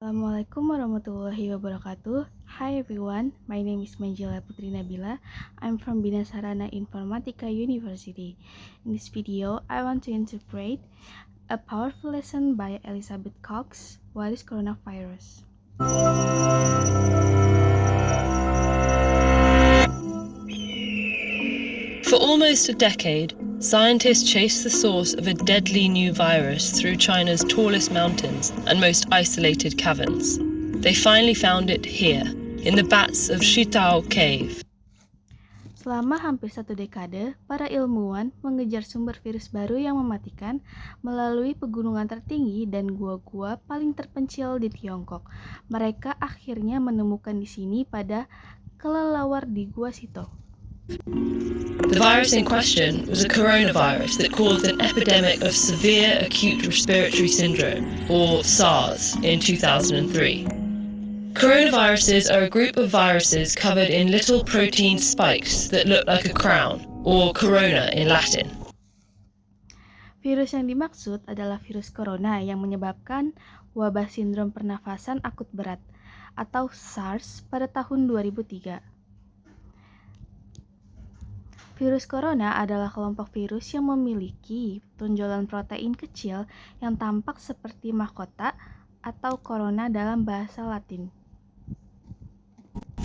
Assalamualaikum warahmatullahi wabarakatuh. Hi everyone, my name is Manjila Putri Nabila. I'm from Bina Sarana Informatika University. In this video, I want to interpret a powerful lesson by Elizabeth Cox. What is coronavirus? For almost a decade, scientists chased the source of a deadly new virus through China's tallest mountains and most isolated caverns. They finally found it here, in the bats of Shitao Cave. Selama hampir 1 dekade, para ilmuwan mengejar sumber virus baru yang mematikan melalui pegunungan tertinggi dan gua-gua paling terpencil di Tiongkok. Mereka akhirnya menemukan di sini pada kelelawar di Gua Sito. The virus in question was a coronavirus that caused an epidemic of severe acute respiratory syndrome, or SARS, in 2003. Coronaviruses are a group of viruses covered in little protein spikes that look like a crown, or corona in Latin. Virus yang dimaksud adalah virus corona yang menyebabkan wabah sindrom pernafasan akut berat, atau SARS, pada tahun 2003. Virus corona adalah kelompok virus yang memiliki tonjolan protein kecil yang tampak seperti mahkota atau corona dalam bahasa Latin.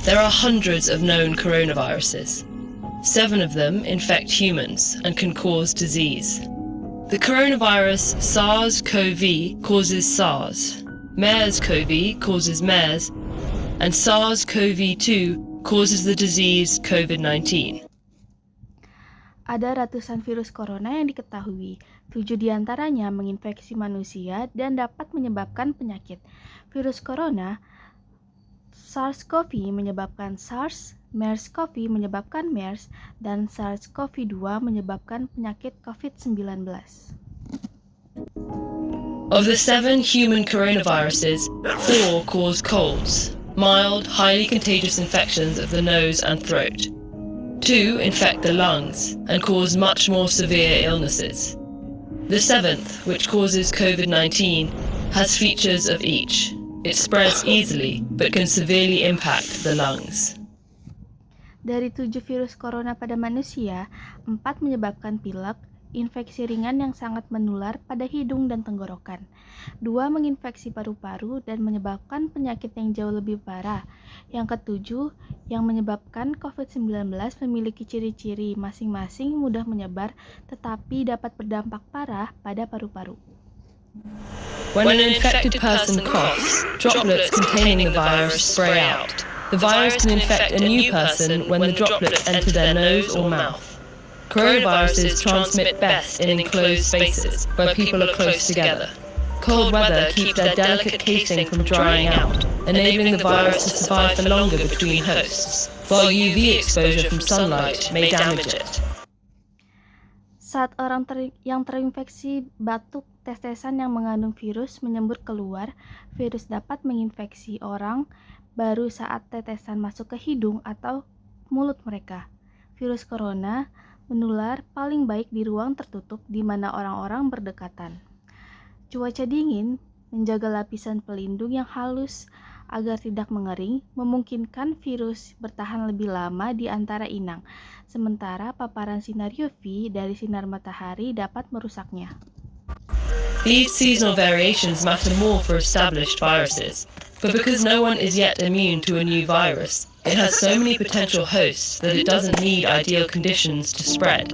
There are hundreds of known coronaviruses. 7 of them infect humans and can cause disease. The coronavirus SARS-CoV causes SARS, MERS-CoV causes MERS, and SARS-CoV-2 causes the disease COVID-19. Ada ratusan virus corona yang diketahui. 7 diantaranya menginfeksi manusia dan dapat menyebabkan penyakit. Virus corona, SARS-CoV menyebabkan SARS, MERS-CoV menyebabkan MERS, dan SARS-CoV-2 menyebabkan penyakit COVID-19. Of the 7 human coronaviruses, 4 cause colds, mild, highly contagious infections of the nose and throat. 2 infect the lungs and cause much more severe illnesses. The 7th, which causes COVID-19, has features of each. It spreads easily, but can severely impact the lungs. Dari 7 virus corona pada manusia, 4 menyebabkan pilek, infeksi ringan yang sangat menular pada hidung dan tenggorokan. 2 menginfeksi paru-paru dan menyebabkan penyakit yang jauh lebih parah. Yang ketujuh, yang menyebabkan COVID-19 memiliki ciri-ciri masing-masing mudah menyebar tetapi dapat berdampak parah pada paru-paru. When an infected person coughs, droplets containing the virus spray out. The virus can infect a new person when the droplets enter their nose or mouth. Coronaviruses transmit best in enclosed spaces where people are close together. Cold weather keeps their delicate casing from drying out, enabling the virus to survive for longer between hosts, while UV exposure from sunlight may damage it. Saat orang yang terinfeksi batuk tes-tesan yang mengandung virus menyembur keluar, virus dapat menginfeksi orang baru saat tetesan masuk ke hidung atau mulut mereka. Virus corona menular paling baik di ruang tertutup di mana orang-orang berdekatan. Cuaca dingin menjaga lapisan pelindung yang halus agar tidak mengering, memungkinkan virus bertahan lebih lama di antara inang, sementara paparan sinar UV dari sinar matahari dapat merusaknya. These seasonal variations matter more for established viruses, but because no one is yet immune to a new virus, it has so many potential hosts that it doesn't need ideal conditions to spread.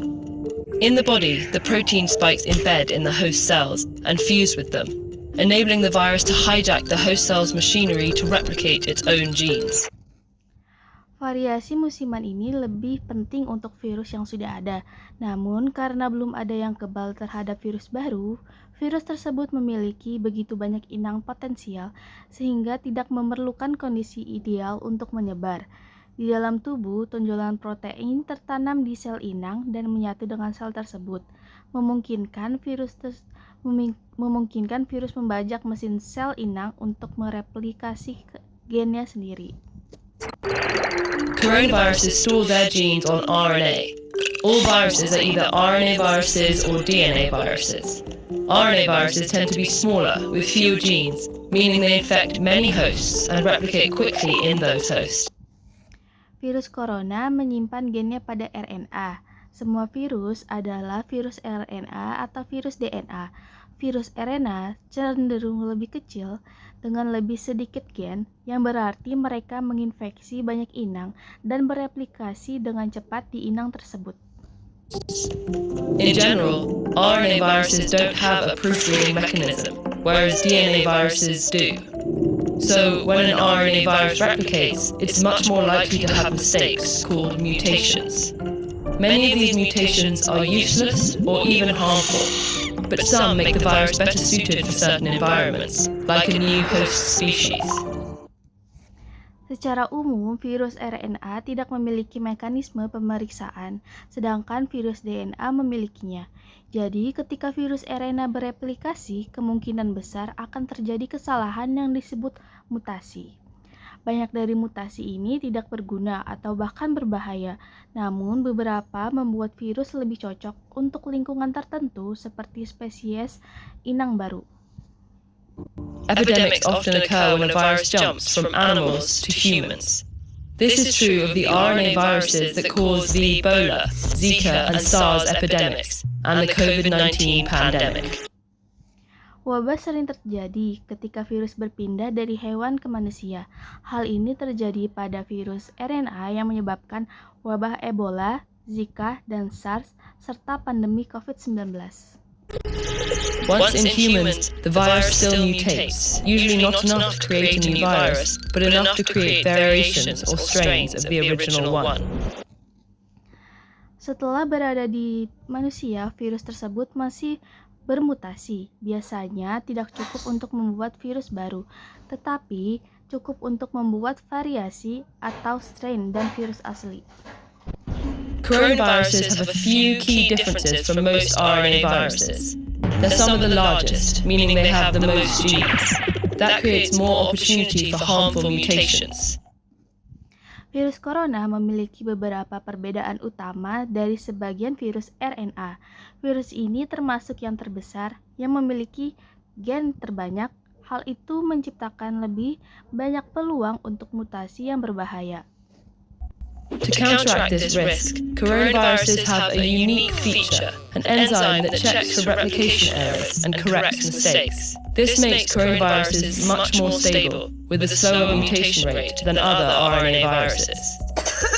In the body, the protein spikes embed in the host cells and fuse with them, enabling the virus to hijack the host cell's machinery to replicate its own genes. Variasi musiman ini lebih penting untuk virus yang sudah ada. Namun, karena belum ada yang kebal terhadap virus baru, virus tersebut memiliki begitu banyak inang potensial sehingga tidak memerlukan kondisi ideal untuk menyebar. Di dalam tubuh, tonjolan protein tertanam di sel inang dan menyatu dengan sel tersebut, memungkinkan virus membajak mesin sel inang untuk mereplikasi gennya sendiri. Coronaviruses store their genes on RNA. All viruses are either RNA viruses or DNA viruses. RNA viruses tend to be smaller, with fewer genes, meaning they infect many hosts and replicate quickly in those hosts. Virus corona menyimpan gennya pada RNA. Semua virus adalah virus RNA atau virus DNA. Virus RNA cenderung lebih kecil dengan lebih sedikit gen, yang berarti mereka menginfeksi banyak inang dan bereplikasi dengan cepat di inang tersebut. In general, RNA viruses don't have a proofreading mechanism, whereas DNA viruses do. So, when an RNA virus replicates, it's much more likely to have mistakes called mutations. Many of these mutations are useless or even harmful, but some make the virus better suited for certain environments, like a new host species. Secara umum, virus RNA tidak memiliki mekanisme pemeriksaan, sedangkan virus DNA memilikinya. Jadi, ketika virus RNA bereplikasi, kemungkinan besar akan terjadi kesalahan yang disebut mutasi. Banyak dari mutasi ini tidak berguna atau bahkan berbahaya, namun beberapa membuat virus lebih cocok untuk lingkungan tertentu seperti spesies inang baru. Epidemics often occur when a virus jumps from animals to humans. This is true of the RNA viruses that cause the Ebola, Zika, and SARS epidemics, and the COVID-19 pandemic. Wabah sering terjadi ketika virus berpindah dari hewan ke manusia. Hal ini terjadi pada virus RNA yang menyebabkan wabah Ebola, Zika, dan SARS, serta pandemi COVID-19. Once in humans, the virus still mutates, usually not enough to create a new virus, but enough to create variations or strains of the original one. Setelah berada di manusia, virus tersebut masih bermutasi. Biasanya tidak cukup untuk membuat virus baru, tetapi cukup untuk membuat variasi atau strain dan virus asli. Coronaviruses have a few key differences from most RNA viruses. They're some of the largest, meaning they have the most genes. That creates more opportunity for harmful mutations. Virus corona memiliki beberapa perbedaan utama dari sebagian virus RNA. Virus ini termasuk yang terbesar, yang memiliki gen terbanyak. Hal itu menciptakan lebih banyak peluang untuk mutasi yang berbahaya. To counteract this risk, coronaviruses have a unique feature, an enzyme that checks for replication errors and corrects mistakes. This makes coronaviruses much more stable, with a slower mutation rate than other RNA viruses.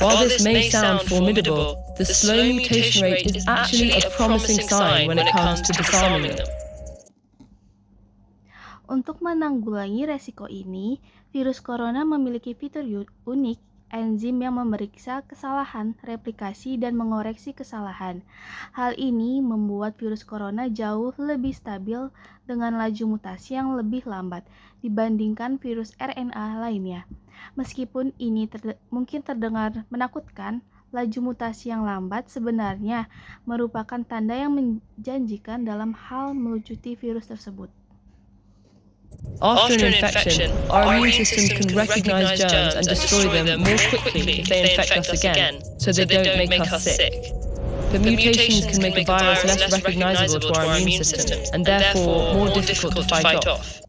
While this may sound formidable, the slow mutation rate is actually a promising sign when it comes to disarming them. Untuk menanggulangi resiko ini, virus corona memiliki fitur unik, enzim yang memeriksa kesalahan, replikasi, dan mengoreksi kesalahan. Hal ini membuat virus corona jauh lebih stabil dengan laju mutasi yang lebih lambat dibandingkan virus RNA lainnya. Meskipun ini mungkin terdengar menakutkan, laju mutasi yang lambat sebenarnya merupakan tanda yang menjanjikan dalam hal melucuti virus tersebut. After an infection, our immune system can recognize germs and destroy them more quickly if they infect us again, so they don't make us sick. But mutations can make a virus less recognizable to our immune system, and therefore more difficult to fight off.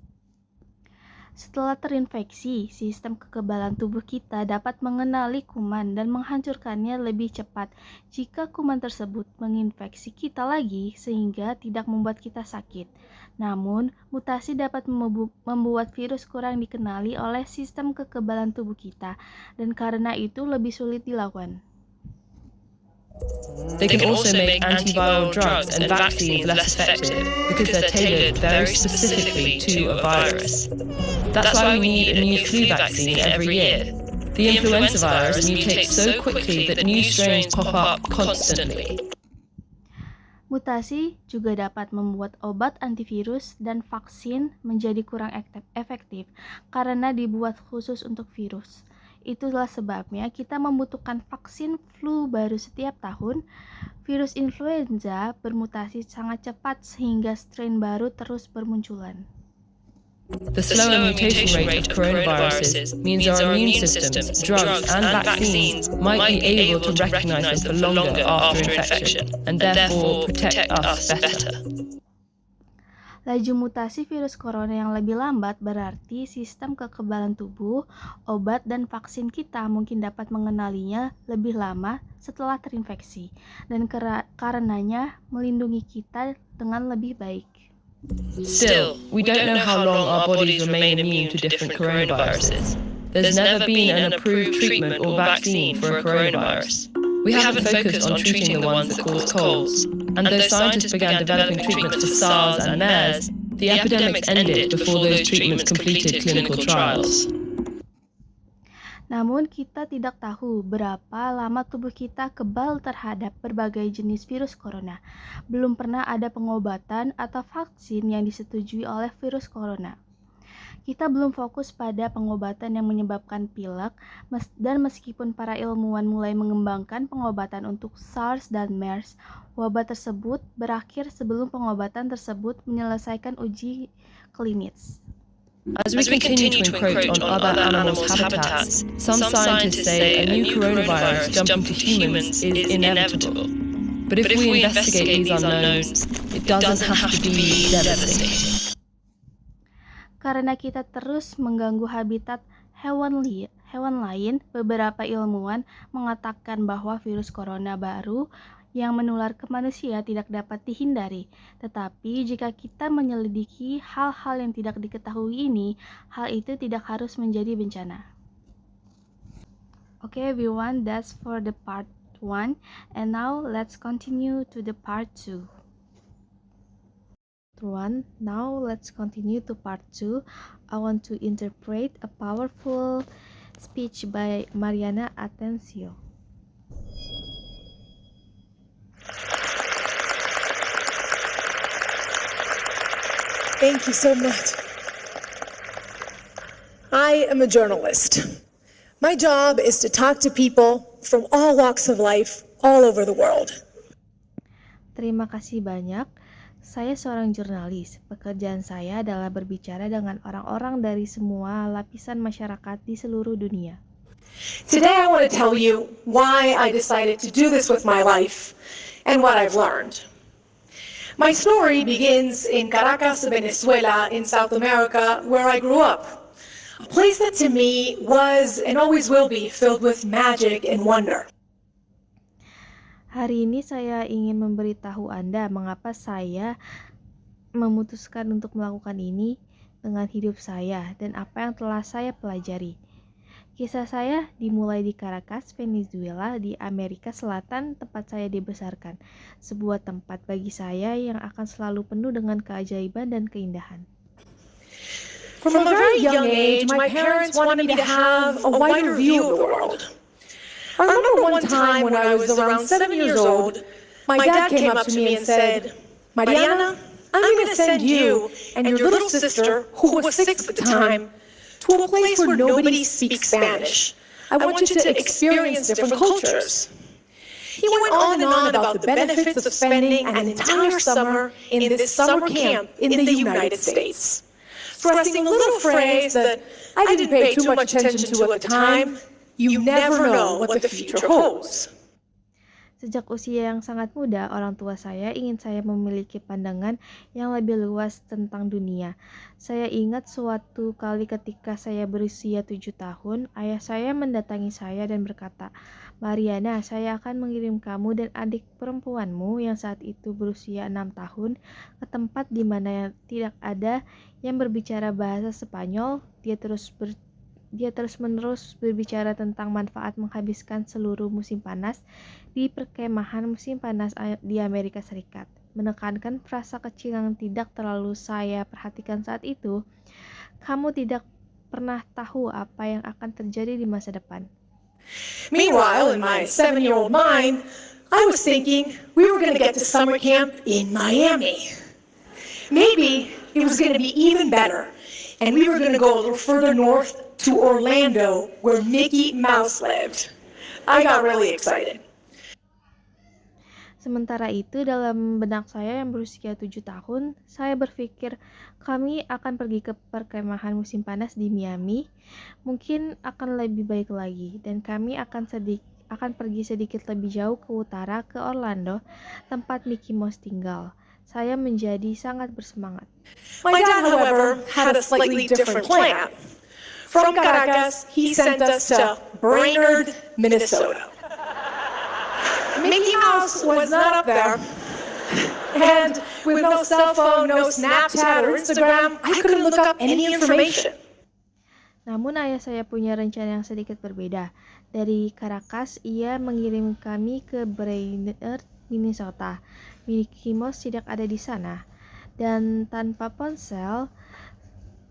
Setelah terinfeksi, sistem kekebalan tubuh kita dapat mengenali kuman dan menghancurkannya lebih cepat jika kuman tersebut menginfeksi kita lagi sehingga tidak membuat kita sakit. Namun, mutasi dapat membuat virus kurang dikenali oleh sistem kekebalan tubuh kita dan karena itu lebih sulit dilawan. They can also make antiviral drugs and vaccines less effective because they're tailored very specifically to a virus. That's why we need a new flu vaccine every year. The influenza virus mutates so quickly that new strains pop up constantly. Mutasi juga dapat membuat obat antivirus dan vaksin menjadi kurang efektif karena dibuat khusus untuk virus. Itulah sebabnya kita membutuhkan vaksin flu baru setiap tahun. Virus influenza bermutasi sangat cepat sehingga strain baru terus bermunculan. The slower mutation rate of coronaviruses means our immune systems, drugs, and vaccines might be able to recognize them for longer after infection, and therefore protect us better. Laju mutasi virus corona yang lebih lambat berarti sistem kekebalan tubuh, obat, dan vaksin kita mungkin dapat mengenalinya lebih lama setelah terinfeksi, dan karenanya melindungi kita dengan lebih baik. Still, we don't know how long our bodies remain immune to different coronaviruses. There's never been an approved treatment or vaccine for a coronavirus. We haven't focused on treating the ones that cause colds, and though scientists began developing treatments for SARS and MERS, the epidemics ended before those treatments completed clinical trials. Namun kita tidak tahu berapa lama tubuh kita kebal terhadap berbagai jenis virus corona. Belum pernah ada pengobatan atau vaksin yang disetujui oleh virus corona. Kita belum fokus pada pengobatan yang menyebabkan pilek, dan meskipun para ilmuwan mulai mengembangkan pengobatan untuk SARS dan MERS, wabah tersebut berakhir sebelum pengobatan tersebut menyelesaikan uji klinis. As we continue to encroach on other animals' habitats, some scientists say a new coronavirus jumping to humans is inevitable. But if we investigate these unknowns, it doesn't have to be devastating. Karena kita terus mengganggu habitat hewan lain, beberapa ilmuwan mengatakan bahwa virus corona baru yang menular ke manusia tidak dapat dihindari. Tetapi jika kita menyelidiki hal-hal yang tidak diketahui ini, hal itu tidak harus menjadi bencana. Okay everyone, that's for the part 1, and now let's continue to the part 2. Now let's continue to part 2. I want to interpret a powerful speech by Mariana Atencio. Thank you so much. I am a journalist. My job is to talk to people from all walks of life all over the world. Terima kasih banyak. Saya seorang jurnalis. Pekerjaan saya adalah berbicara dengan orang-orang dari semua lapisan masyarakat di seluruh dunia. Today I want to tell you why I decided to do this with my life and what I've learned. My story begins in Caracas, Venezuela, in South America, where I grew up. A place that to me was and always will be filled with magic and wonder. Hari ini saya ingin memberitahu Anda mengapa saya memutuskan untuk melakukan ini dengan hidup saya dan apa yang telah saya pelajari. Kisah saya dimulai di Caracas, Venezuela, di Amerika Selatan, tempat saya dibesarkan. Sebuah tempat bagi saya yang akan selalu penuh dengan keajaiban dan keindahan. From a very young age, my parents wanted me to have a wider view of the world. I remember one time when I was around 7 years old, my dad came up to me and said, "Mariana, I'm going to send you and your little sister, who was 6 at the time, to a place where nobody speaks Spanish. I want you to experience different cultures." He went on and on about the benefits of spending an entire summer in this summer camp in the United States, stressing a little phrase that I didn't pay too much attention to at the time: you never know what the future holds. Sejak usia yang sangat muda, orang tua saya ingin saya memiliki pandangan yang lebih luas tentang dunia. Saya ingat suatu kali ketika saya berusia 7 tahun, ayah saya mendatangi saya dan berkata, "Mariana, saya akan mengirim kamu dan adik perempuanmu yang saat itu berusia 6 tahun ke tempat di mana tidak ada yang berbicara bahasa Spanyol." Dia terus-menerus berbicara tentang manfaat menghabiskan seluruh musim panas di perkemahan musim panas di Amerika Serikat. Menekankan frasa kecil yang tidak terlalu saya perhatikan saat itu, "Kamu tidak pernah tahu apa yang akan terjadi di masa depan." Meanwhile, in my 7-year-old mind, I was thinking we were going to get to summer camp in Miami. Maybe it was going to be even better, and we were going to go a little further north to Orlando, where Mickey Mouse lived. I got really excited. Sementara itu, dalam benak saya yang berusia 7 tahun, saya berpikir kami akan pergi ke perkemahan musim panas di Miami, mungkin akan lebih baik lagi, dan kami akan pergi sedikit lebih jauh ke utara ke Orlando, tempat Mickey Mouse tinggal. Saya menjadi sangat bersemangat. My dad, however, had a slightly different plan. From Caracas, he sent us to Brainerd, Minnesota. Mickey Mouse was not up there. And with no cell phone, no Snapchat or Instagram, I couldn't look up any information. Namun ayah saya punya rencana yang sedikit berbeda. Dari Caracas, ia mengirim kami ke Brainerd, Minnesota. Mickey Mouse tidak ada di sana. Dan tanpa ponsel,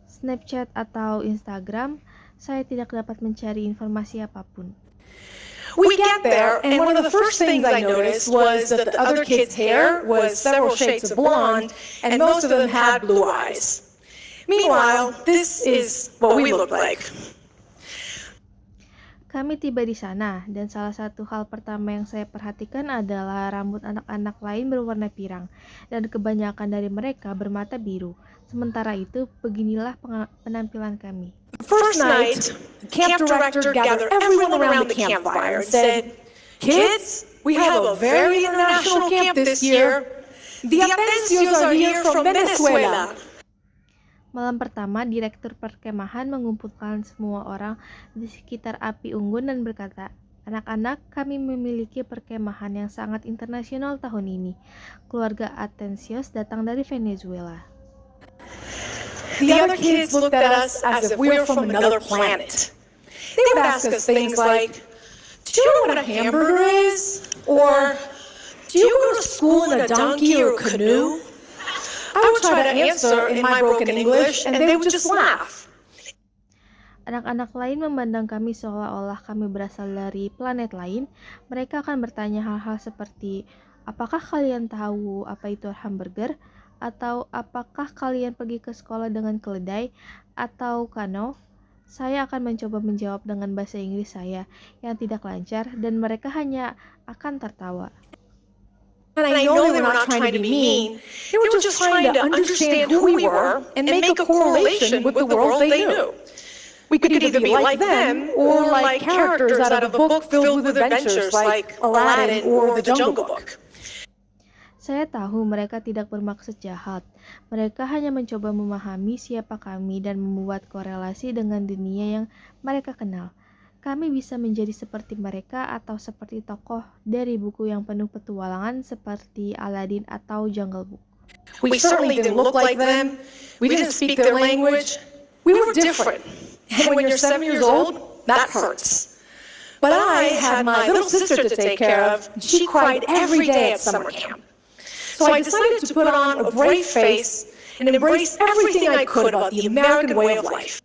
Snapchat atau Instagram, saya tidak dapat mencari informasi apapun. We get there, and one of the first things I noticed was that the other kids' hair was several shades of blonde, and most of them had blue eyes. Meanwhile, this is what we look like. Kami tiba di sana, dan salah satu hal pertama yang saya perhatikan adalah rambut anak-anak lain berwarna pirang, dan kebanyakan dari mereka bermata biru. Sementara itu, beginilah penampilan kami. The first night, the camp director gathered everyone around the campfire and said, "Kids, we have a very international camp this year. The Atencios are here from Venezuela." Malam pertama, direktur perkemahan mengumpulkan semua orang di sekitar api unggun dan berkata, "Anak-anak, kami memiliki perkemahan yang sangat internasional tahun ini. Keluarga Atencios datang dari Venezuela." The other kids looked at us as if we were from another planet. They would ask us things like, "Do you know what a hamburger is?" Or, "Do you go to school in a donkey or canoe?" I would try to answer in my broken English, and they would just laugh. Anak-anak lain memandang kami seolah-olah kami berasal dari planet lain. Mereka akan bertanya hal-hal seperti, apakah kalian tahu apa itu hamburger? Atau apakah kalian pergi ke sekolah dengan keledai atau kano? Saya akan mencoba menjawab dengan bahasa Inggris saya yang tidak lancar, dan mereka hanya akan tertawa. And I know they were not trying to be mean. They were just trying to understand who we were and make a correlation with the world they knew. We could either be like them or like characters out of a book filled with adventures like Aladdin or The Jungle Book. Saya tahu mereka tidak bermaksud jahat. Mereka hanya mencoba memahami siapa kami dan membuat korelasi dengan dunia yang mereka kenal. Kami bisa menjadi seperti mereka atau seperti tokoh dari buku yang penuh petualangan seperti Aladdin atau Jungle Book. We certainly didn't look like them. We didn't speak their language. We were different. And when you're 7 years old, that hurts. But I had my little sister to take care of. She cried every day at summer camp. So I decided to put on a brave face and embrace everything I could about the American way of life.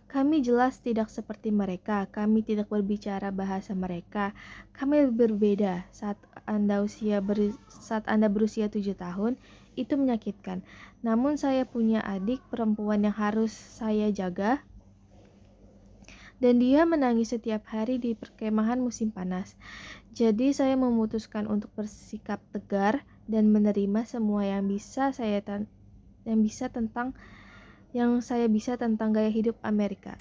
Kami jelas tidak seperti mereka. Kami tidak berbicara bahasa mereka. Kami berbeda. Saat Anda berusia 7 tahun, itu menyakitkan. Namun saya punya adik perempuan yang harus saya jaga, dan dia menangis setiap hari di perkemahan musim panas. Jadi saya memutuskan untuk bersikap tegar dan menerima semua yang saya bisa tentang gaya hidup Amerika.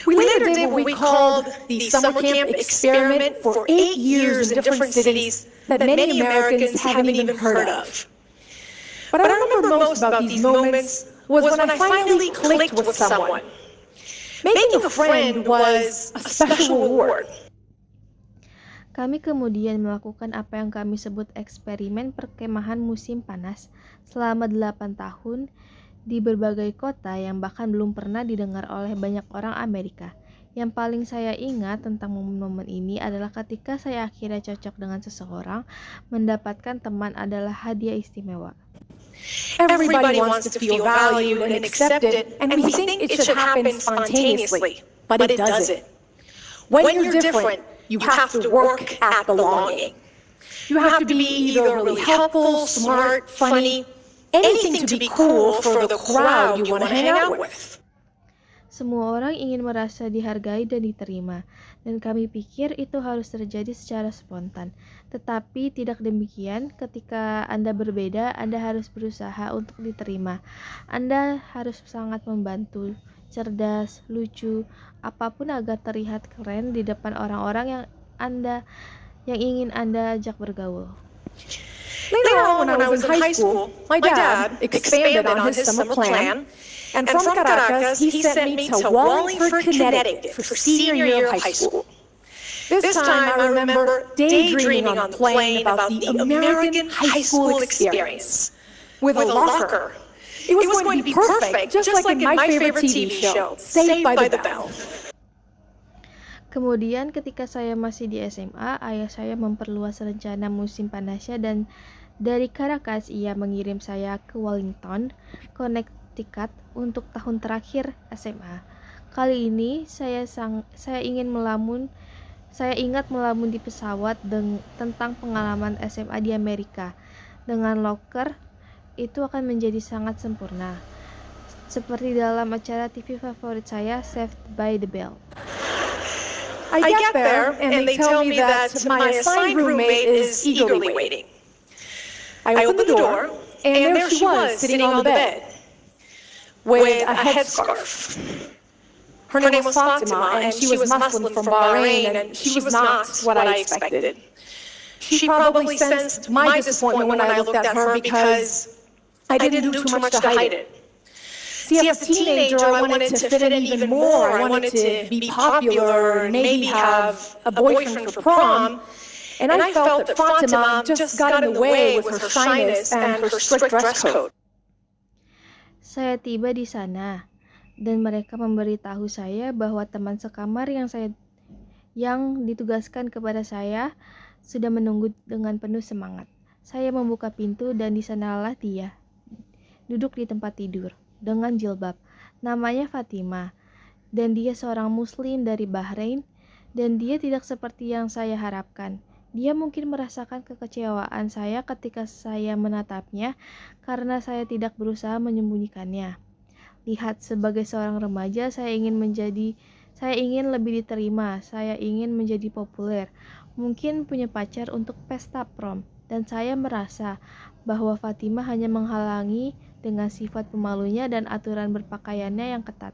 We later did what we called the summer camp experiment for 8 years in different cities that many Americans haven't even heard of. But I remember most about these moments was when I finally clicked with someone. Making a friend was a special reward. Kami kemudian melakukan apa yang kami sebut eksperimen perkemahan musim panas selama 8 tahun di berbagai kota yang bahkan belum pernah didengar oleh banyak orang Amerika. Yang paling saya ingat tentang momen-momen ini adalah ketika saya akhirnya cocok dengan seseorang, mendapatkan teman adalah hadiah istimewa. Everybody wants to feel valued and accepted, and we think it should happen spontaneously, but it doesn't. When you're different, you have to work at belonging. You have to be either really helpful, smart, funny, anything to be cool for the crowd you want to hang out with. Semua orang ingin merasa dihargai dan diterima, dan kami pikir itu harus terjadi secara spontan. Tetapi tidak demikian. Ketika Anda berbeda, Anda harus berusaha untuk diterima. Anda harus sangat membantu, cerdas, lucu, apapun agar terlihat keren di depan orang-orang yang ingin Anda ajak bergaul. Later on, when I was in high school, my dad expanded on his summer plan, and from Caracas, he sent me to Wallingford, Connecticut for senior year of high school. This time, I remember daydreaming on the plane about the American high school experience with a locker. It was going to be perfect, just like in my favorite TV show, Saved by the Bell. Kemudian ketika saya masih di SMA, ayah saya memperluas rencana musim panasnya dan dari Caracas ia mengirim saya ke Wellington, Connecticut untuk tahun terakhir SMA. Kali ini saya ingat melamun di pesawat tentang pengalaman SMA di Amerika. Dengan locker, itu akan menjadi sangat sempurna. Seperti dalam acara TV favorit saya, Saved by the Bell. I get there, and they tell me that my assigned roommate is eagerly waiting. I open the door, and there she was, sitting on the bed, with a headscarf. Her name was Fatima, and she was Muslim from Bahrain, and she was not what I expected. She probably sensed my disappointment when I looked at her because I didn't do too much to hide it. See, as a teenager, I wanted to fit in even more. I wanted to be popular, maybe have a boyfriend for prom. And I felt that Fatima just got in the way with her shyness and her strict dress code. Saya tiba di sana, dan mereka memberitahu saya bahwa teman sekamar yang ditugaskan kepada saya sudah menunggu dengan penuh semangat. Saya membuka pintu dan di sanalah dia, duduk di tempat tidur dengan jilbab. Namanya Fatima, dan dia seorang muslim dari Bahrain, dan dia tidak seperti yang saya harapkan. Dia mungkin merasakan kekecewaan saya ketika saya menatapnya karena saya tidak berusaha menyembunyikannya. Lihat, sebagai seorang remaja, saya ingin lebih diterima, saya ingin menjadi populer, mungkin punya pacar untuk pesta prom, dan saya merasa bahwa Fatima hanya menghalangi dengan sifat pemalunya dan aturan berpakaiannya yang ketat.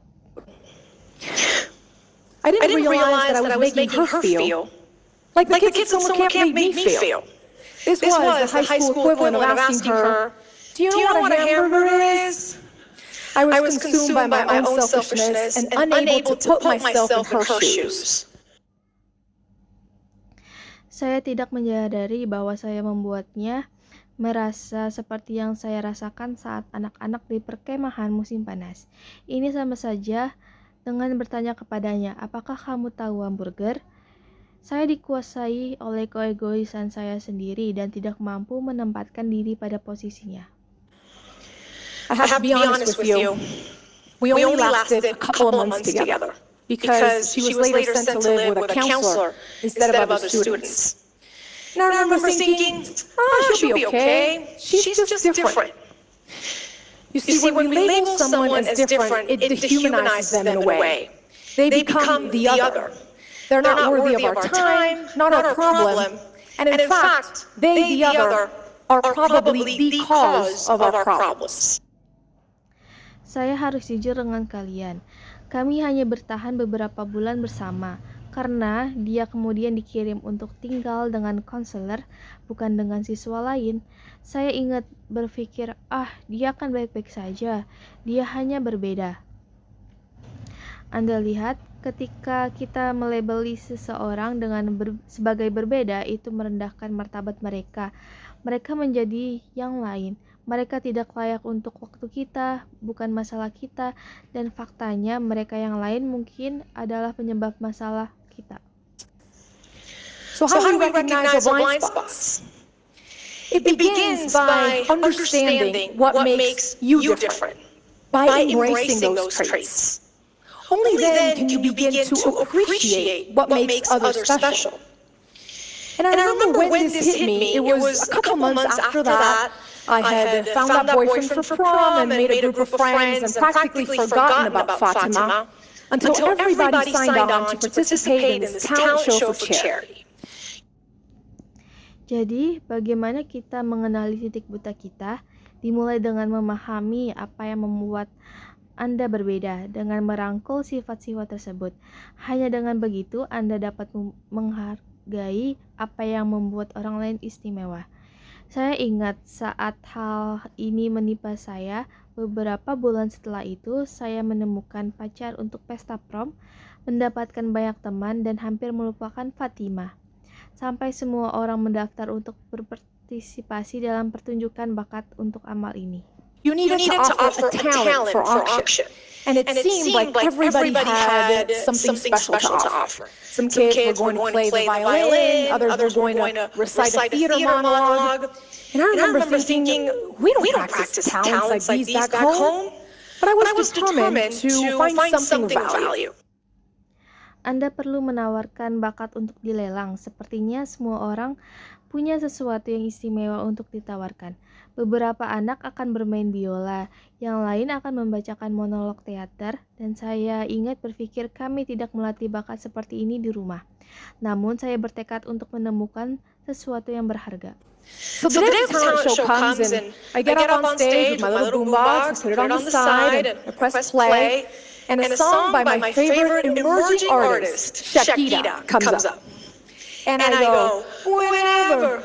I didn't realize that I was making her feel like the kids at summer camp made me feel. This was the high school equivalent of asking her, "Do you know what a hamburger is?" I was consumed by my own selfishness and unable to put myself in her shoes. Saya tidak menyadari bahwa saya membuatnya merasa seperti yang saya rasakan saat anak-anak di perkemahan musim panas. Ini sama saja dengan bertanya kepadanya, apakah kamu tahu hamburger? Saya dikuasai oleh keegoisan saya sendiri dan tidak mampu menempatkan diri pada posisinya. I have to be honest with you. We only lasted a couple of months together because she was later sent to live with a counselor instead of other students. And I remember thinking, she'll be okay. She's just different. You see, when we label someone as different, it dehumanizes them in a way. They become the other. They're not worthy of our time, not our problem. And in fact, they, the other, are probably the cause of our problems. Saya harus jujur dengan kalian. Kami hanya bertahan beberapa bulan bersama, karena dia kemudian dikirim untuk tinggal dengan konselor, bukan dengan siswa lain. Saya ingat berpikir, dia akan baik-baik saja, dia hanya berbeda. Anda lihat, ketika kita melabeli seseorang sebagai berbeda, itu merendahkan martabat mereka. Mereka menjadi yang lain. Mereka tidak layak untuk waktu kita, bukan masalah kita, dan faktanya mereka yang lain mungkin adalah penyebab masalah kita. So how do we recognize our blind spots? It begins by understanding what makes you different, by embracing those traits. Only then can you begin to appreciate what makes others special. And I remember when this hit me, it was a couple months after that. I had found that boyfriend for prom and made a group of friends and practically forgotten about Fatima until everybody signed on to participate in this talent show for charity. Jadi, bagaimana kita mengenali titik buta kita? Dimulai dengan memahami apa yang membuat Anda berbeda, dengan merangkul sifat-sifat tersebut. Hanya dengan begitu, Anda dapat menghargai apa yang membuat orang lain istimewa. Saya ingat saat hal ini menimpa saya, beberapa bulan setelah itu saya menemukan pacar untuk pesta prom, mendapatkan banyak teman dan hampir melupakan Fatima. Sampai semua orang mendaftar untuk berpartisipasi dalam pertunjukan bakat untuk amal ini. You needed to offer a talent for auction. And it seemed like everybody had something special to offer. Some kids were going to play the violin, others were going to recite a theater monologue. And I remember thinking, we don't practice talents like these back home. But I was determined to find something of value. Anda perlu menawarkan bakat untuk dilelang. Sepertinya semua orang punya sesuatu yang istimewa untuk ditawarkan. Beberapa anak akan bermain biola, yang lain akan membacakan monolog teater, dan saya ingat berpikir kami tidak melatih bakat seperti ini di rumah. Namun saya bertekad untuk menemukan sesuatu yang berharga. So the day the talent show comes and I get up on stage with my little boombox, put it on the side, and I press play, and a song by my favorite emerging artist, Shakira, comes up. And I go, wherever,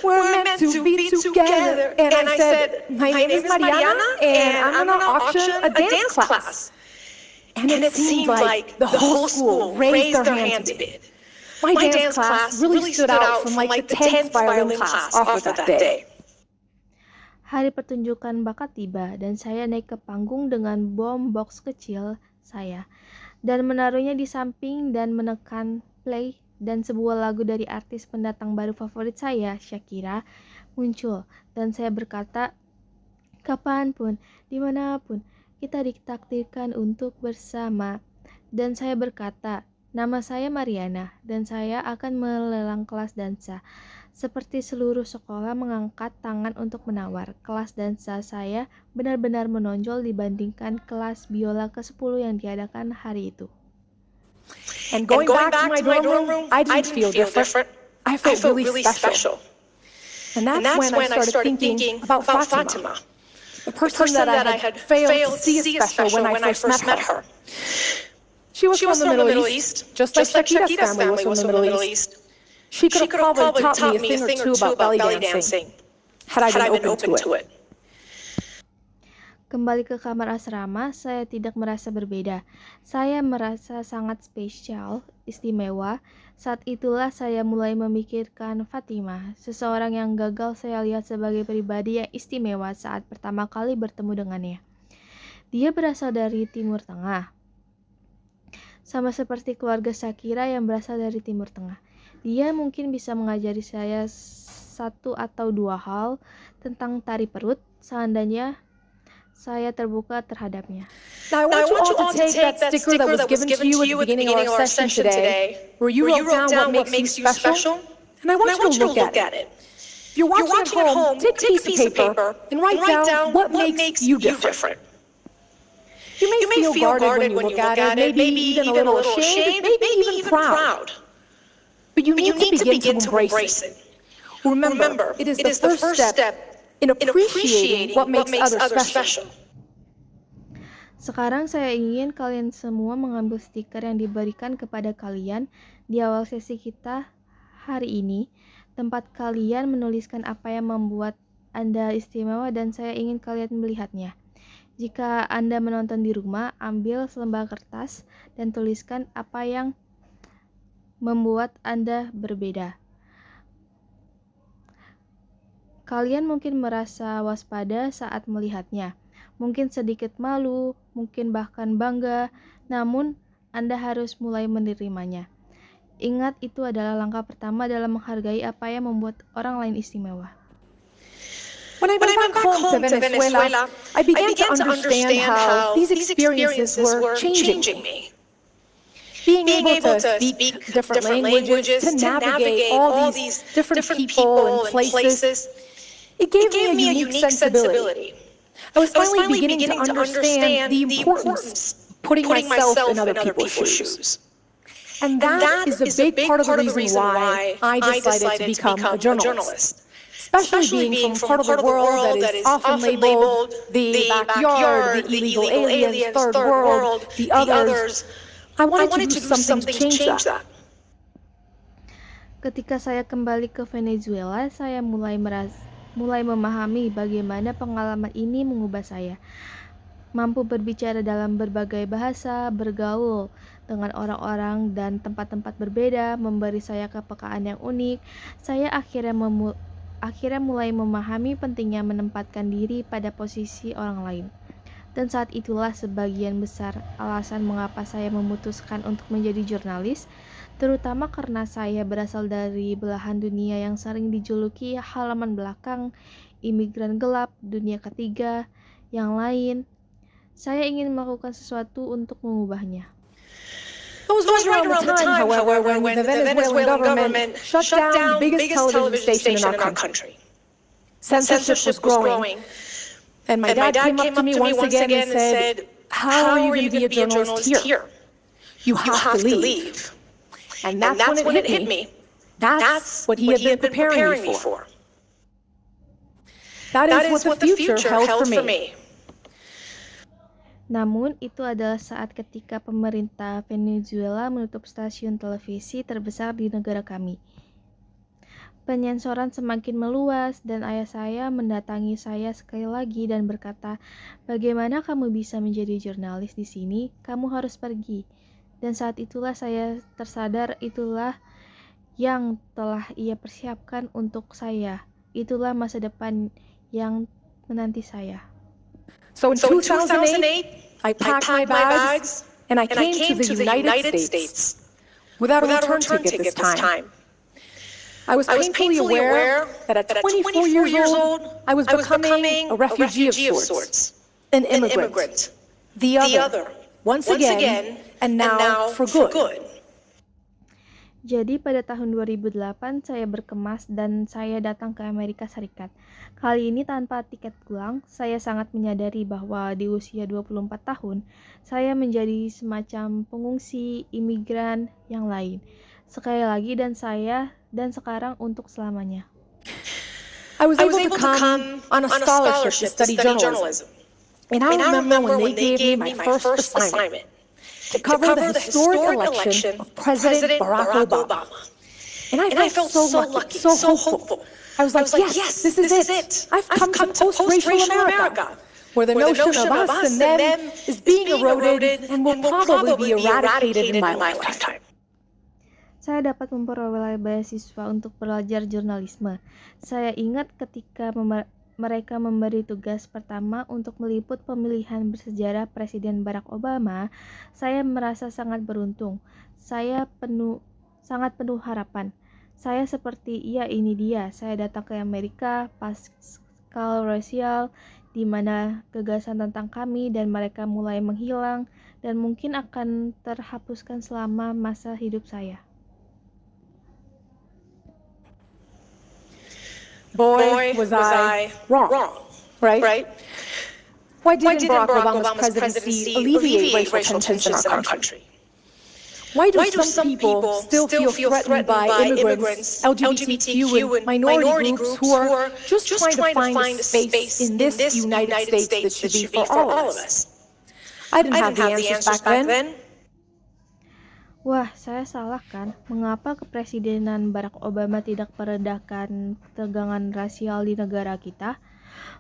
we're meant to be together. And I said, my name is Mariana, and I'm gonna auction a dance class. And it seemed like the whole school raised their hand to bid. My dance class really stood out from like the 10th violin class offered that day. Hari pertunjukan bakat tiba dan saya naik ke panggung dengan bom box kecil saya dan menaruhnya di samping dan menekan play, dan sebuah lagu dari artis pendatang baru favorit saya, Shakira, muncul, dan saya berkata, kapanpun, dimanapun, kita ditakdirkan untuk bersama. Dan saya berkata, nama saya Mariana, dan saya akan melelang kelas dansa. Seperti seluruh sekolah mengangkat tangan untuk menawar, kelas dansa saya benar-benar menonjol dibandingkan kelas biola ke-10 yang diadakan hari itu. And going back to my dorm room, I didn't feel different. I felt really special. And that's when I started thinking about Fatima, the person that I had failed to see as special when I first met her. She was from the Middle East, just like Shakira's family was from the Middle East. She could have probably taught me a thing or two about belly dancing, had I been open to it. Kembali ke kamar asrama, saya tidak merasa berbeda. Saya merasa sangat spesial, istimewa. Saat itulah saya mulai memikirkan Fatima, seseorang yang gagal saya lihat sebagai pribadi yang istimewa saat pertama kali bertemu dengannya. Dia berasal dari Timur Tengah, sama seperti keluarga Shakira yang berasal dari Timur Tengah. Dia mungkin bisa mengajari saya 1 atau 2 hal tentang tari perut, seandainya saya terbuka terhadapnya. Now I want you all to take that sticker that was given to you at the beginning of our session today, where you wrote down what makes you special, and I want you to look at it. If you're watching at home, take a piece of paper and write down what makes you different. You may feel guarded when you look at it, maybe even a little ashamed, maybe even proud. But you need to begin to embrace it. Remember, it is the first step in appreciating what makes others special. Sekarang saya ingin kalian semua mengambil stiker yang diberikan kepada kalian di awal sesi kita hari ini. Tempat kalian menuliskan apa yang membuat Anda istimewa dan saya ingin kalian melihatnya. Jika Anda menonton di rumah, ambil selembar kertas dan tuliskan apa yang membuat Anda berbeda. Kalian mungkin merasa waspada saat melihatnya, mungkin sedikit malu, mungkin bahkan bangga, namun Anda harus mulai menerimanya. Ingat, itu adalah langkah pertama dalam menghargai apa yang membuat orang lain istimewa. When I went back home to Venezuela, I began to understand how these experiences were changing me. Being able to speak different languages, to navigate all these different people and places, it gave me a unique sensibility. I was finally beginning to understand the importance of putting myself in other people's shoes. And that is a big part of the reason why I decided to become a journalist. Especially being from part of the world that is often labeled the backyard, the illegal aliens, third world, the others. I wanted to do something to change that. Ketika saya kembali ke Venezuela, saya mulai memahami bagaimana pengalaman ini mengubah saya. Mampu berbicara dalam berbagai bahasa, bergaul dengan orang-orang dan tempat-tempat berbeda, memberi saya kepekaan yang unik. Saya akhirnya mulai memahami pentingnya menempatkan diri pada posisi orang lain. Dan saat itulah sebagian besar alasan mengapa saya memutuskan untuk menjadi jurnalis, terutama karena saya berasal dari belahan dunia yang sering dijuluki halaman belakang, imigran gelap, dunia ketiga, yang lain. Saya ingin melakukan sesuatu untuk mengubahnya. It was right around the time, however, when the Venezuelan government shut down the biggest television station in our country. Censorship was growing. And my dad came up to me once again and said, "How are you going to be a journalist here? You have to leave." And that's when it hit me. That's what he had been preparing me for. That is what the future held for me. Namun, itu adalah saat ketika pemerintah Venezuela menutup stasiun televisi terbesar di negara kami. Penyensoran semakin meluas dan ayah saya mendatangi saya sekali lagi dan berkata, "Bagaimana kamu bisa menjadi jurnalis di sini? Kamu harus pergi." Dan saat itulah saya tersadar itulah yang telah ia persiapkan untuk saya. Itulah masa depan yang menanti saya. So in 2008, I packed my bags and I came to the United States without a return ticket this time. I was painfully aware that at 24 years old, I was becoming a refugee of sorts, an immigrant, the other, once again, and now for good. Jadi pada tahun 2008 saya berkemas dan saya datang ke Amerika Serikat. Kali ini tanpa tiket pulang, saya sangat menyadari bahwa di usia 24 tahun, saya menjadi semacam pengungsi imigran yang lain. Sekali lagi dan sekarang untuk selamanya. I was able to come on a scholarship to study journalism. And I remember when they gave me my first assignment. To cover the historic election of President Barack Obama. And I felt so lucky, so hopeful. I was like, yes, this is it. I've come to post-racial America, where the notion of us and them is being eroded and will probably be eradicated in my lifetime. Saya dapat memperoleh beasiswa untuk belajar jurnalisme. Saya ingat ketika mereka memberi tugas pertama untuk meliput pemilihan bersejarah Presiden Barack Obama, saya merasa sangat beruntung. Saya sangat penuh harapan. Saya seperti, ya ini dia, saya datang ke Amerika, Pascal Rasial, di mana gagasan tentang kami dan mereka mulai menghilang dan mungkin akan terhapuskan selama masa hidup saya. Boy, was I wrong, right? Why didn't Barack Obama's presidency alleviate racial tensions in our country? Why do some people still feel threatened by immigrants, LGBTQ, and minority groups who are just trying to find a space in this United States that should be for all of us? I didn't have the answers back then. Wah, saya salah kan? Mengapa kepresidenan Barack Obama tidak meredakan ketegangan rasial di negara kita?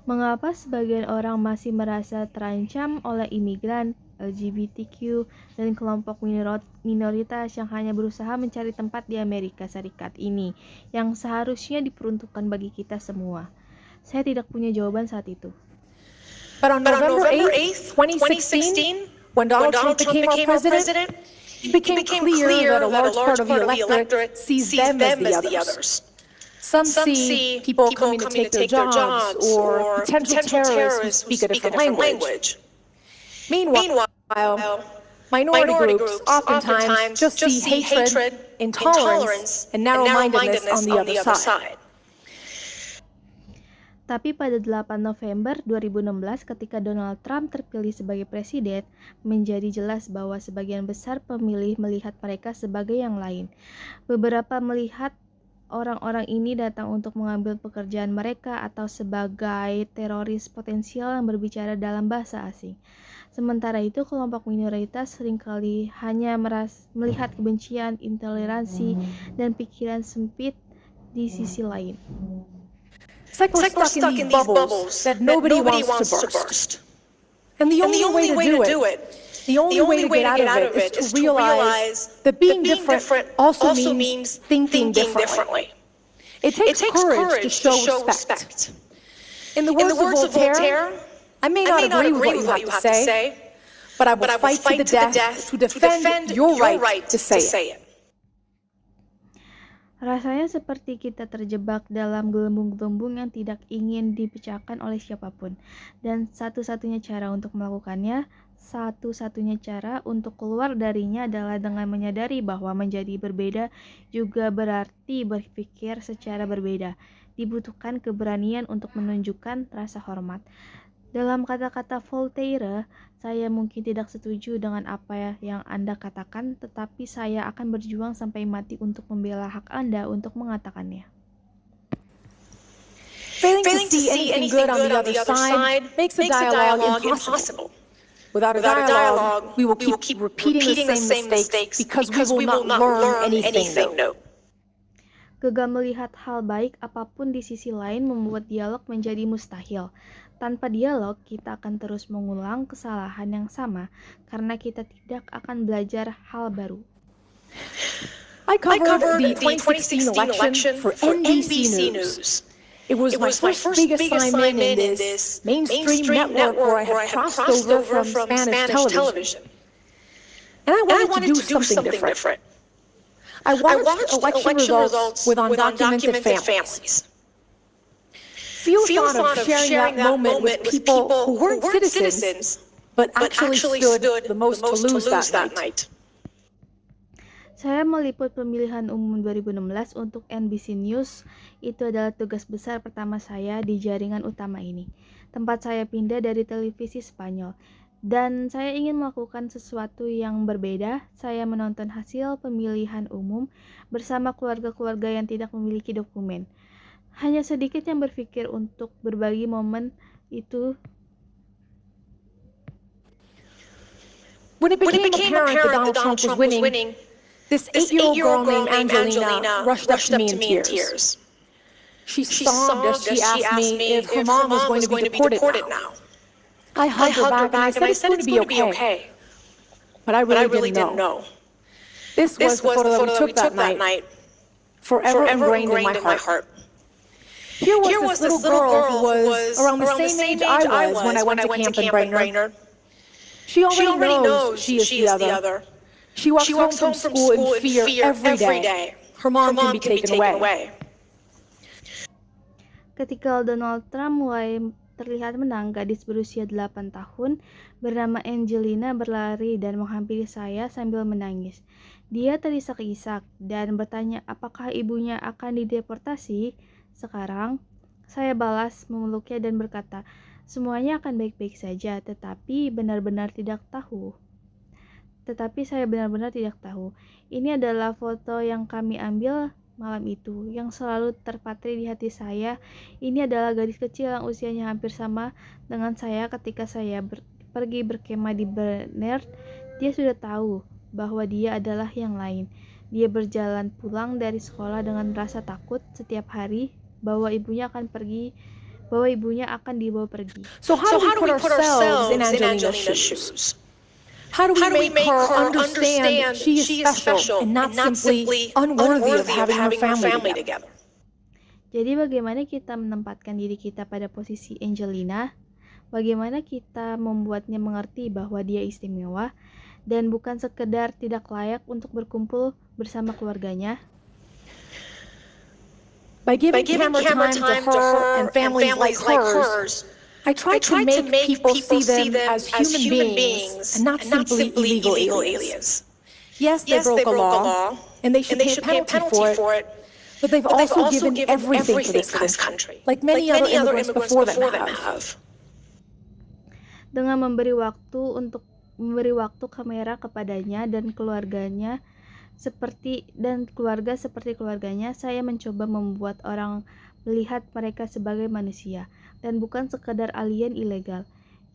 Mengapa sebagian orang masih merasa terancam oleh imigran, LGBTQ, dan kelompok minoritas yang hanya berusaha mencari tempat di Amerika Serikat ini, yang seharusnya diperuntukkan bagi kita semua? Saya tidak punya jawaban saat itu. But on November 8th, 2016, when Donald Trump became our president, it became clear that a large part of the electorate sees them as the others. Some see people coming to take their jobs or potential terrorists who speak a different language. Meanwhile, minority groups oftentimes just see hatred, intolerance, and narrow-mindedness on the other side. Tapi pada 8 November 2016 ketika Donald Trump terpilih sebagai presiden, menjadi jelas bahwa sebagian besar pemilih melihat mereka sebagai yang lain. Beberapa melihat orang-orang ini datang untuk mengambil pekerjaan mereka atau sebagai teroris potensial yang berbicara dalam bahasa asing. Sementara itu, kelompok minoritas seringkali hanya melihat kebencian, intoleransi, dan pikiran sempit di sisi lain. It's like we're stuck in these bubbles that nobody wants to burst. And the only way to do it, the only way to get out of it is to realize that being different also means thinking differently. It takes courage to show respect. In the words of Voltaire, I may not agree with what you have to say, but I will fight to the death to defend your right to say it. Rasanya seperti kita terjebak dalam gelembung-gelembung yang tidak ingin dipecahkan oleh siapapun. Dan satu-satunya cara untuk melakukannya, satu-satunya cara untuk keluar darinya adalah dengan menyadari bahwa menjadi berbeda juga berarti berpikir secara berbeda. Dibutuhkan keberanian untuk menunjukkan rasa hormat. Dalam kata-kata Voltaire, saya mungkin tidak setuju dengan apa yang Anda katakan, tetapi saya akan berjuang sampai mati untuk membela hak Anda untuk mengatakannya. Failing to see anything good on the other side makes a dialogue impossible. Without a dialogue, we will keep repeating the same mistakes because we will not learn anything new. Gagal melihat hal baik apapun di sisi lain membuat dialog menjadi mustahil. Tanpa dialog, kita akan terus mengulang kesalahan yang sama karena kita tidak akan belajar hal baru. I covered the 2016 election for NBC News. It was my first big assignment in this mainstream network where I had crossed over from Spanish television. And I wanted to do something different. I watched election results with undocumented families. Few thought of sharing that moment with people who weren't citizens, but actually stood the most to lose that night. Saya meliput pemilihan umum 2016 untuk NBC News. Itu adalah tugas besar pertama saya di jaringan utama ini. Tempat saya pindah dari televisi Spanyol. Dan saya ingin melakukan sesuatu yang berbeda. Saya menonton hasil pemilihan umum bersama keluarga-keluarga yang tidak memiliki dokumen. Hanya sedikit yang berpikir untuk berbagi momen itu. When it became apparent that Donald Trump was winning, this 8-year-old girl named Angelina rushed up to me in tears. She sobbed as she asked me if her mom was going to be deported now. I hugged her back and I said it's going to be okay. But I really didn't know. This was the photo that we took that night, forever ingrained in my heart. Here was this little girl who was around the same age I was when I went to camp in Brainerd. She already knows she is the other. She walks home from school in fear every day. Her mom can be taken away. Ketika Donald Trump mulai terlihat menang, gadis berusia 8 tahun bernama Angelina berlari dan menghampiri saya sambil menangis. Dia terisak-isak dan bertanya apakah ibunya akan dideportasi. Sekarang, saya balas memeluknya dan berkata, semuanya akan baik-baik saja, tetapi saya benar-benar tidak tahu. Ini adalah foto yang kami ambil malam itu, yang selalu terpatri di hati saya. Ini adalah gadis kecil yang usianya hampir sama dengan saya ketika saya pergi berkemah di Brainerd. Dia sudah tahu bahwa dia adalah yang lain. Dia berjalan pulang dari sekolah dengan rasa takut setiap hari bahwa ibunya akan dibawa pergi. So how do we put ourselves in Angelina's shoes? How do we make her understand she is special and not simply unworthy of having her family together? Jadi bagaimana kita menempatkan diri kita pada posisi Angelina? Bagaimana kita membuatnya mengerti bahwa dia istimewa dan bukan sekedar tidak layak untuk berkumpul bersama keluarganya? By giving camera time to her and families like hers, I tried to make people see them as human beings and not simply illegal aliens. Yes, they broke a law, and they should pay a penalty for it, but they've also given everything to this country, like many other immigrants before them have. Dengan memberi waktu kamera kepadanya dan keluarga seperti keluarganya, saya mencoba membuat orang melihat mereka sebagai manusia dan bukan sekadar alien ilegal.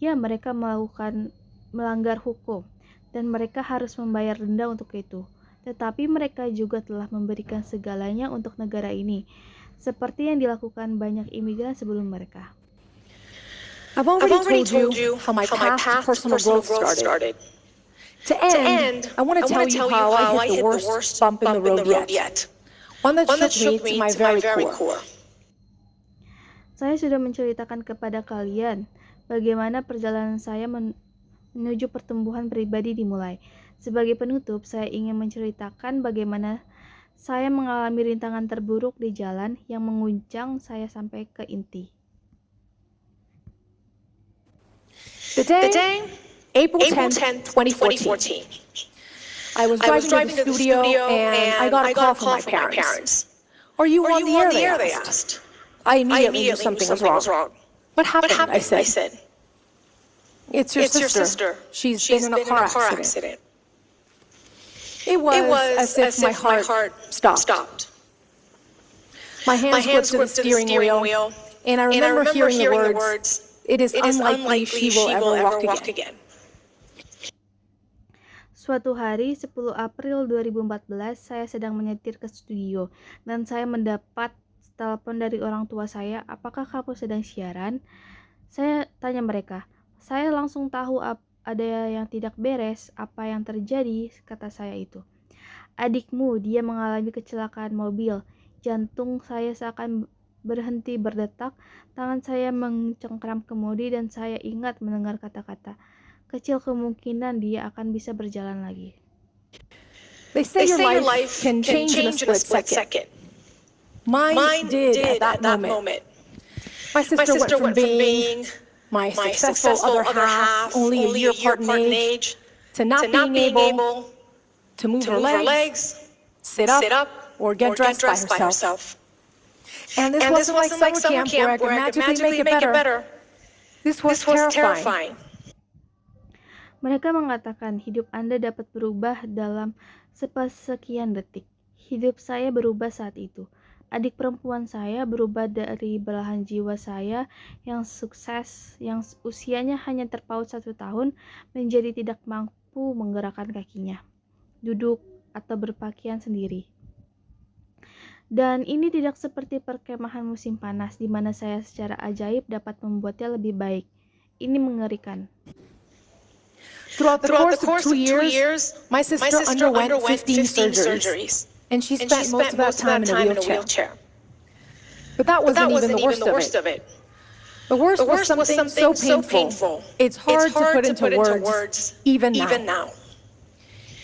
Ya, mereka melakukan melanggar hukum, dan mereka harus membayar denda untuk itu. Tetapi mereka juga telah memberikan segalanya untuk negara ini, seperti yang dilakukan banyak imigran sebelum mereka. I've already told you how my path to personal growth started. To end, I want to tell you how I hit the worst bump in the road yet. One that shook me to my very core. Saya sudah menceritakan kepada kalian bagaimana perjalanan saya menuju pertumbuhan pribadi dimulai. Sebagai penutup, saya ingin menceritakan bagaimana saya mengalami rintangan terburuk di jalan yang menguncang saya sampai ke inti. The day, April 10th, 2014. I was driving to the studio and I got a call from my parents. Are you on the air, they asked. I immediately knew something was wrong. What happened, I said. It's your sister. She's been in a car accident. It was as if my heart stopped. My hands gripped the steering wheel, and I remember hearing the words, "It is unlikely she will ever walk again." Suatu hari, 10 April 2014, saya sedang menyetir ke studio, dan saya mendapat telepon dari orang tua saya, "Apakah kamu sedang siaran?" Saya tanya mereka. Saya langsung tahu ada yang tidak beres. Apa yang terjadi, kata saya itu. "Adikmu, dia mengalami kecelakaan mobil. Jantung saya seakan berhenti berdetak, tangan saya mencengkram kemudi, dan saya ingat mendengar kata-kata, kecil kemungkinan dia akan bisa berjalan lagi." They say your life can change in a split second. Mine did at that moment. My sister went from being my successful other half, only a year apart in age, to not being able to move her legs, sit up, or get dressed by herself. And this wasn't like summer camp where I could magically make it better. This was terrifying. Mereka mengatakan hidup Anda dapat berubah dalam sekian detik. Hidup saya berubah saat itu. Adik perempuan saya berubah dari belahan jiwa saya yang sukses, yang usianya hanya terpaut 1 tahun, menjadi tidak mampu menggerakkan kakinya, duduk, atau berpakaian sendiri. Dan ini tidak seperti perkemahan musim panas, di mana saya secara ajaib dapat membuatnya lebih baik. Ini mengerikan. Throughout the course of 2 years, my sister underwent 15 surgeries, and she spent most of that time in a wheelchair. But that wasn't even the worst of it. The worst was something so painful, it's hard to put into words, even now.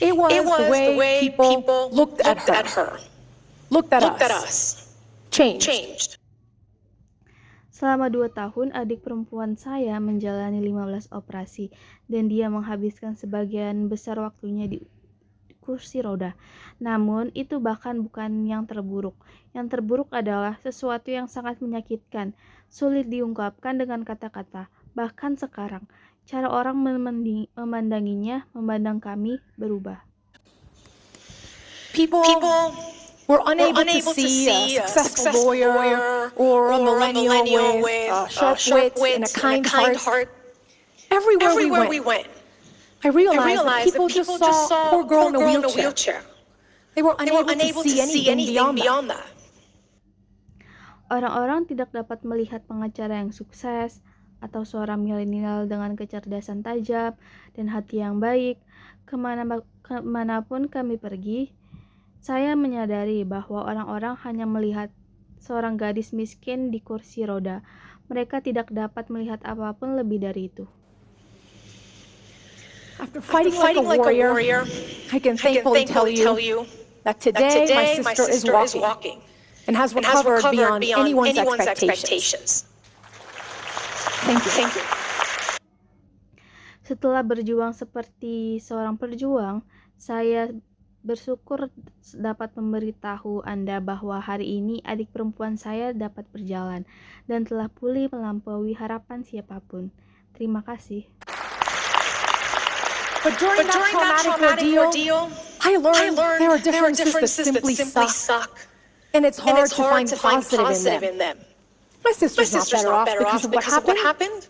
It was the way people looked at her, looked at us, changed. Selama 2 tahun, adik perempuan saya menjalani 15 operasi, dan dia menghabiskan sebagian besar waktunya di kursi roda. Namun, itu bahkan bukan yang terburuk. Yang terburuk adalah sesuatu yang sangat menyakitkan, sulit diungkapkan dengan kata-kata. Bahkan sekarang, cara orang memandang kami berubah. People were unable to see a successful lawyer or a millennial with sharp wit and a kind heart. Everywhere we went, I realized that people just saw a poor girl in a wheelchair. They were unable to see anything beyond that. Orang-orang tidak dapat melihat pengacara yang sukses, atau seorang milenial dengan kecerdasan tajam dan hati yang baik. Kemanapun kami pergi, saya menyadari bahwa orang-orang hanya melihat seorang gadis miskin di kursi roda. Mereka tidak dapat melihat apapun lebih dari itu. After fighting like a warrior, I can thankfully tell you that today my sister is walking and has recovered beyond anyone's expectations. Thank you. Setelah berjuang seperti seorang perjuang, saya bersyukur dapat memberitahu Anda bahwa hari ini adik perempuan saya dapat berjalan dan telah pulih melampaui harapan siapapun. Terima kasih. But during that traumatic ordeal, I learned there are differences that simply suck, and it's hard to find positive in them. My sister's not better off because of what happened.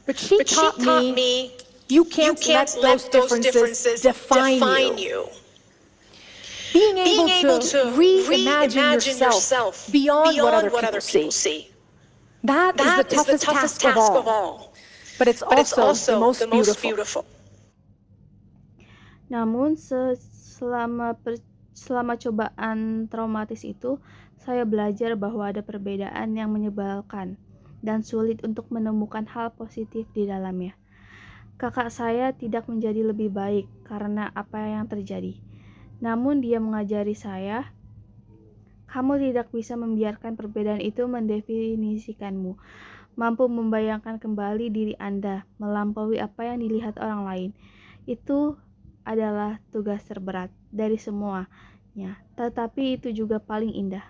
But she taught me you can't let those differences define you. Being able to reimagine yourself beyond what other people see. That is the toughest task of all. But it's also the most beautiful. Namun selama cobaan traumatis itu, saya belajar bahwa ada perbedaan yang menyebalkan dan sulit untuk menemukan hal positif di dalamnya. Kakak saya tidak menjadi lebih baik karena apa yang terjadi. Namun dia mengajari saya, kamu tidak bisa membiarkan perbedaan itu mendefinisikanmu. Mampu membayangkan kembali diri Anda, melampaui apa yang dilihat orang lain. Itu adalah tugas terberat dari semuanya, tetapi itu juga paling indah.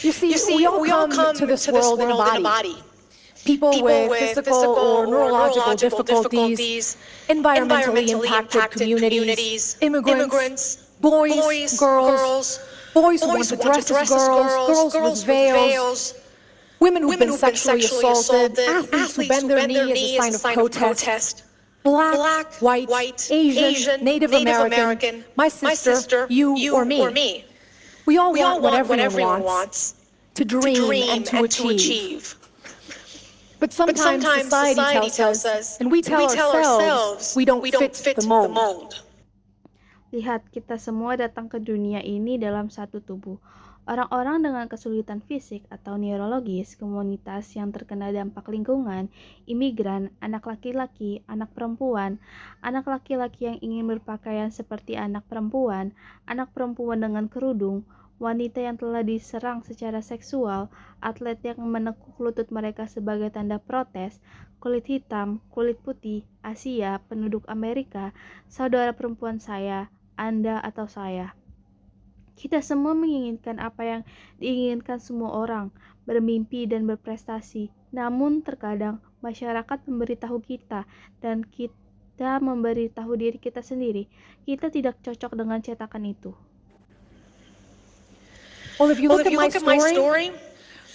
You see, we all come to this world in a body. People with physical or neurological difficulties, environmentally impacted communities, immigrants, boys, girls, boys who want to dress as girls with veils, women who've been sexually assaulted, athletes who bend their knee as a sign of protest, black, white, Asian, Native American, my sister, you or me. We all want what everyone wants, to dream and to achieve. But sometimes society tells us, and we tell ourselves, we don't fit the mold. Lihat, kita semua datang ke dunia ini dalam satu tubuh. Orang-orang dengan kesulitan fisik atau neurologis, komunitas yang terkena dampak lingkungan, imigran, anak laki-laki, anak perempuan, anak laki-laki yang ingin berpakaian seperti anak perempuan dengan kerudung, wanita yang telah diserang secara seksual, atlet yang menekuk lutut mereka sebagai tanda protes, kulit hitam, kulit putih, Asia, penduduk Amerika, saudara perempuan saya, Anda atau saya. Kita semua menginginkan apa yang diinginkan semua orang, bermimpi dan berprestasi. Namun terkadang masyarakat memberitahu kita dan kita memberitahu diri kita sendiri, kita tidak cocok dengan cetakan itu. Well, if you look at my story,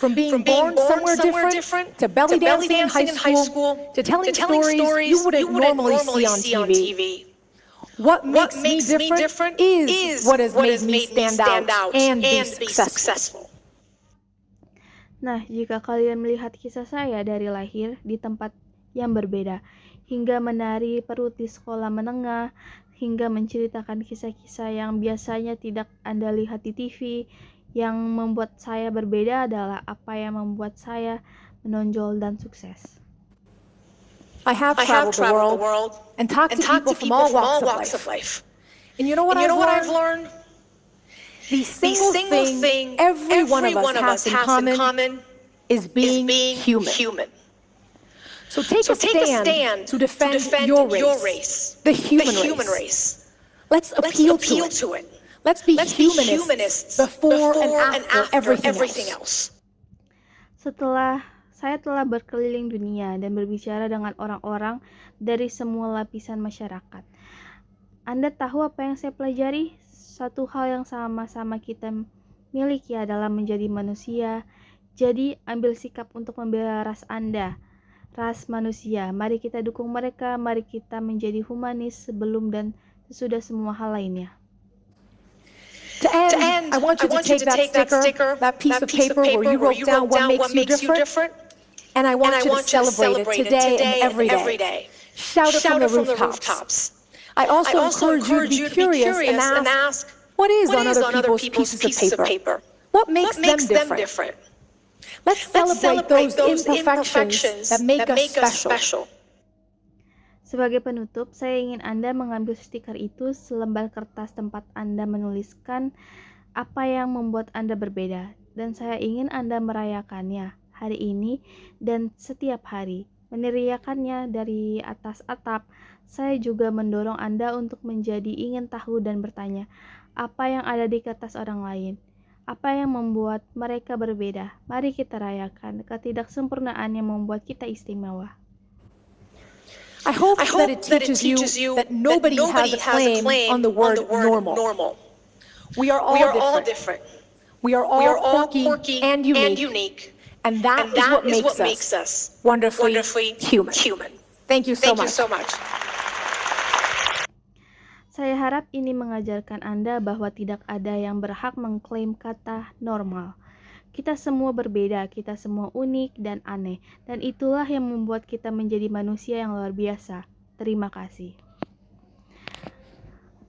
from being born somewhere different, to belly dancing in high school, to telling stories you wouldn't normally see on TV. What makes me different is what has made me stand out and be successful. Nah, jika kalian melihat kisah saya dari lahir di tempat yang berbeda, hingga menari perut di sekolah menengah, hingga menceritakan kisah-kisah yang biasanya tidak Anda lihat di TV, yang membuat saya berbeda adalah apa yang membuat saya menonjol dan sukses. I have traveled the world and talked to people from all walks of life. And you know what I've learned? The single thing every one of us has in common is being human. So take a stand to defend your race, the human race. Let's appeal to it. Let's be humanists before and after everything else. Saya telah berkeliling dunia dan berbicara dengan orang-orang dari semua lapisan masyarakat. Anda tahu apa yang saya pelajari? Satu hal yang sama-sama kita miliki adalah menjadi manusia. Jadi, ambil sikap untuk membela ras Anda, ras manusia. Mari kita dukung mereka, mari kita menjadi humanis sebelum dan sesudah semua hal lainnya. To end, I want you to take that sticker, that piece of paper where you wrote down what makes you different, and I want you to celebrate it today and every day. Shout it from the rooftops. I also encourage you to be curious and ask, what is on other people's pieces of paper? What makes them different? Let's celebrate those imperfections that make us special. Sebagai penutup, saya ingin Anda mengambil stiker itu, selembar kertas tempat Anda menuliskan apa yang membuat Anda berbeda, dan saya ingin Anda merayakannya hari ini dan setiap hari. Meneriakannya dari atas atap. Saya juga mendorong Anda untuk menjadi ingin tahu dan bertanya, apa yang ada di kertas orang lain? Apa yang membuat mereka berbeda? Mari kita rayakan ketidaksempurnaan yang membuat kita istimewa. I hope that it teaches you that nobody has a claim on the word normal. We are all different. We are all quirky and unique. And that is what makes us wonderfully human. Thank you so much. Saya harap ini mengajarkan Anda bahwa tidak ada yang berhak mengklaim kata normal. Kita semua berbeda, kita semua unik dan aneh, dan itulah yang membuat kita menjadi manusia yang luar biasa. Terima kasih.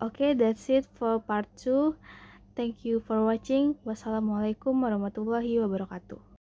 Okay, that's it for part 2. Thank you for watching. Wassalamualaikum warahmatullahi wabarakatuh.